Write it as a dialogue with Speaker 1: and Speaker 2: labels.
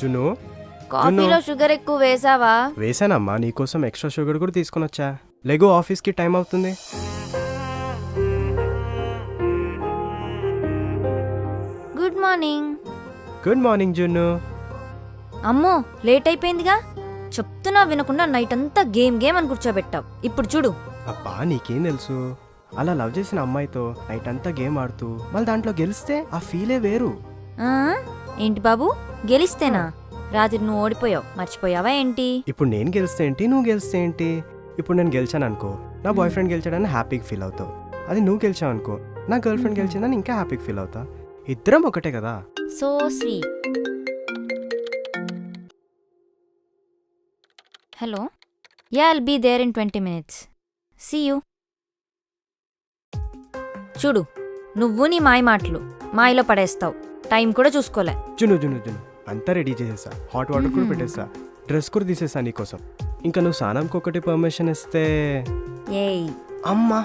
Speaker 1: జున్ను
Speaker 2: కాఫీలో షుగర్ ఎక్కువ వేసావా?
Speaker 1: వేసానమ్మా, నీకోసం ఎక్స్ట్రా షుగర్ కూడా తీసుకొని వచ్చా. లెగో, ఆఫీస్కి టైం అవుతుంది.
Speaker 2: Good morning.
Speaker 1: గుడ్ మార్నింగ్ జున్ను.
Speaker 2: అమ్మో లేట్ అయిపోయిందిగా. చెప్తున్నా వినకుండా నైట్ అంతా గేమ్ గేమ్ అని కూర్చోబెట్టావు. ఇప్పుడు చూడు.
Speaker 1: అబ్బా నీకేం తెలుసు, అలా లవ్ చేసిన అమ్మాయితో నైట్ అంతా గేమ్ ఆడుతూ మళ్ళీ దాంట్లో గెలిస్తే ఆ ఫీలే వేరు.
Speaker 2: ఆ? ఏంటి బాబు, గెలిస్తేనా? రాత్రి నువ్వు ఓడిపోయావు, మర్చిపోయావా ఏంటి?
Speaker 1: ఇప్పుడు నేను గెలిస్తే ఏంటి, నువ్వు గెలిస్తే ఏంటి? ఇప్పుడు నేను గెలిచాను అనుకో, నా బాయ్ ఫ్రెండ్ గెలిచాడని హ్యాపీగా ఫీల్ అవుతావు. అది నువ్వు గెలిచావు అనుకో, నా గర్ల్ ఫ్రెండ్ గెలిచిందని ఇంకా హ్యాపీగా ఫీల్ అవుతా. ఇద్దరం ఒకటే కదా.
Speaker 2: So sweet. Hello, yeah I'll be there in 20 minutes. See you. చూడు, నువ్వు నీ మాయ మాటలు మాయలో పడేస్తావు. టైం కూడా చూసుకోలే.
Speaker 1: జును జును జును అంతా రెడీ చేసేసా, హాట్ వాటర్ కూడా పెట్టేసా, డ్రెస్ కూడా తీసేసా నీకోసం. ఇంకా నువ్వు స్నానంకి ఒకటి పర్మిషన్ ఇస్తే.
Speaker 2: ఏయ్
Speaker 1: అమ్మా